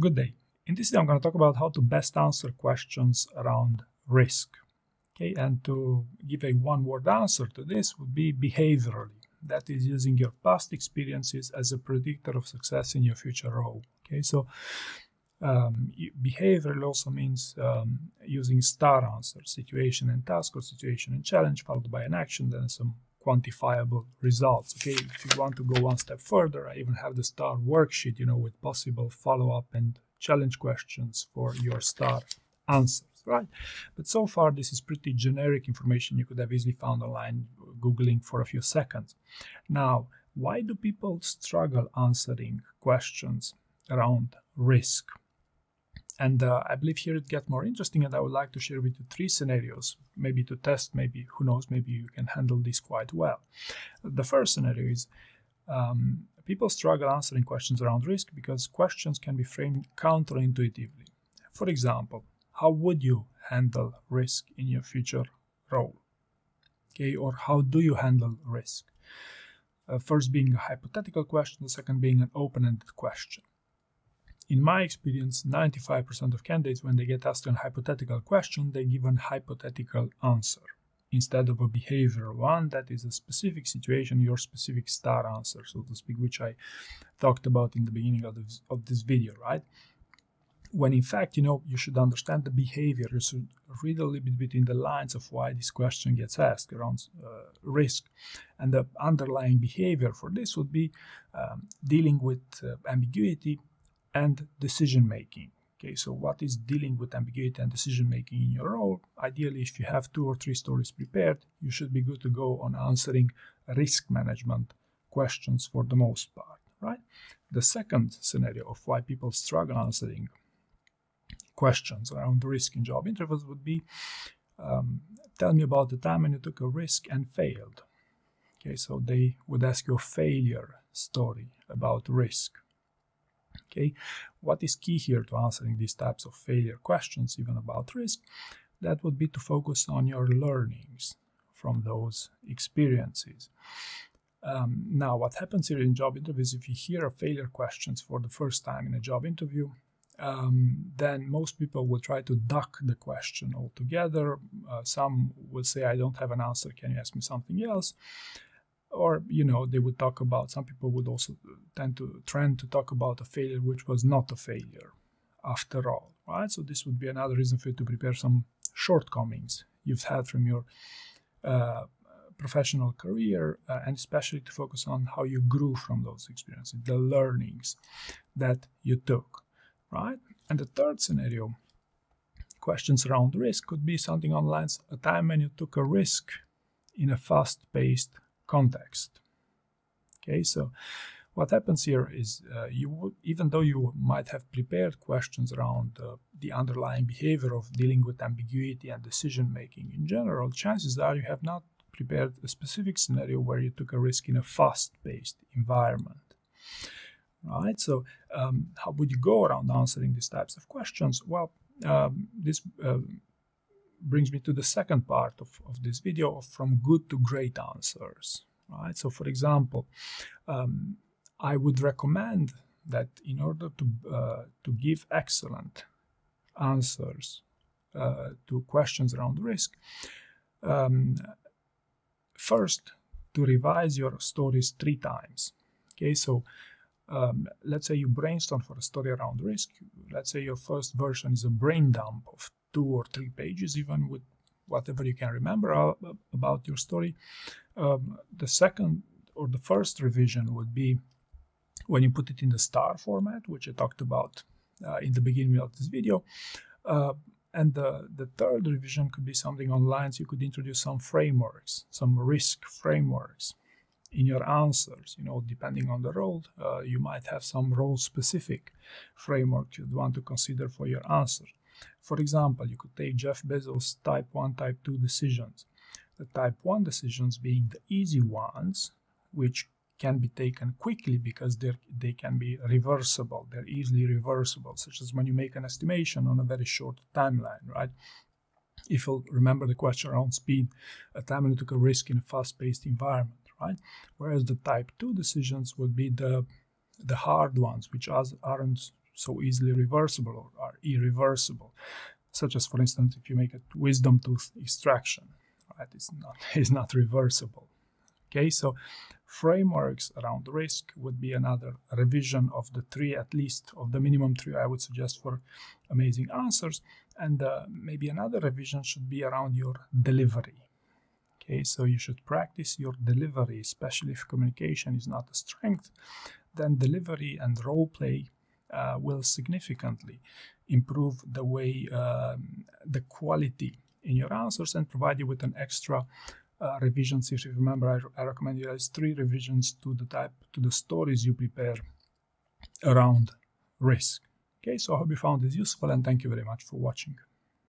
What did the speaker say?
Good day. In this video, I'm going to talk about how to best answer questions around risk. Okay, and to give a one-word answer to this would be behaviorally. That is using your past experiences as a predictor of success in your future role. Okay, so behavioral also means using STAR answers: situation and task, or situation and challenge, followed by an action, then some quantifiable results. Okay, if you want to go one step further, I even have the STAR worksheet, with possible follow-up and challenge questions for your STAR answers, right? But so far, this is pretty generic information you could have easily found online, Googling for a few seconds. Now, why do people struggle answering questions around risk? And I believe here it gets more interesting, and I would like to share with you 3 scenarios, maybe to test, maybe, who knows, maybe you can handle this quite well. The first scenario is people struggle answering questions around risk because questions can be framed counterintuitively. For example, how would you handle risk in your future role? Okay, or how do you handle risk? First being a hypothetical question, the second being an open-ended question. In my experience, 95% of candidates, when they get asked a hypothetical question, they give a hypothetical answer instead of a behavioral one that is a specific situation, your specific STAR answer, so to speak, which I talked about in the beginning of this video, right? When in fact, you should understand the behavior. You should read a little bit between the lines of why this question gets asked around risk. And the underlying behavior for this would be dealing with ambiguity and decision-making. Okay, so what is dealing with ambiguity and decision-making in your role? Ideally, if you have 2 or 3 stories prepared, you should be good to go on answering risk management questions for the most part, right? The second scenario of why people struggle answering questions around risk in job interviews would be, tell me about the time when you took a risk and failed. Okay, so they would ask you a failure story about risk. Okay, what is key here to answering these types of failure questions, even about risk? That would be to focus on your learnings from those experiences. Now, what happens here in job interviews, if you hear failure questions for the first time in a job interview, then most people will try to duck the question altogether. Some will say, I don't have an answer, can you ask me something else? Or, they would talk about, some people would also tend to talk about a failure which was not a failure after all, right? So this would be another reason for you to prepare some shortcomings you've had from your professional career, and especially to focus on how you grew from those experiences, the learnings that you took, right? And the third scenario, questions around risk, could be something on lines, a time when you took a risk in a fast-paced context. Okay, so what happens here is even though you might have prepared questions around the underlying behavior of dealing with ambiguity and decision making in general, chances are you have not prepared a specific scenario where you took a risk in a fast-paced environment. Right, so how would you go around answering these types of questions? Well, this brings me to the second part of this video, from good to great answers, right? So for example, I would recommend that in order to give excellent answers to questions around risk, first to revise your stories 3 times. Okay, so let's say you brainstorm for a story around risk. Let's say your first version is a brain dump of 2 or 3 pages, even with whatever you can remember about your story. The second or the first revision would be when you put it in the STAR format, which I talked about in the beginning of this video. And the third revision could be something on lines, you could introduce some frameworks, some risk frameworks in your answers. Depending on the role, you might have some role-specific framework you'd want to consider for your answer. For example, you could take Jeff Bezos' type 1, type 2 decisions. The type 1 decisions being the easy ones, which can be taken quickly because they can be reversible. They're easily reversible, such as when you make an estimation on a very short timeline, right? If you'll remember the question around speed, a time when you took a risk in a fast-paced environment, right? Whereas the type 2 decisions would be the hard ones, which aren't so easily reversible or are irreversible, such as, for instance, if you make a wisdom tooth extraction, right? It's not reversible. Okay, so frameworks around risk would be another revision of the three, at least of the minimum three I would suggest for amazing answers. And maybe another revision should be around your delivery. Okay, so you should practice your delivery, especially if communication is not a strength. Then delivery and role play will significantly improve the way, the quality in your answers, and provide you with an extra revisions. If you remember, I recommend you guys 3 revisions to the stories you prepare around risk. Okay, so I hope you found this useful, and thank you very much for watching.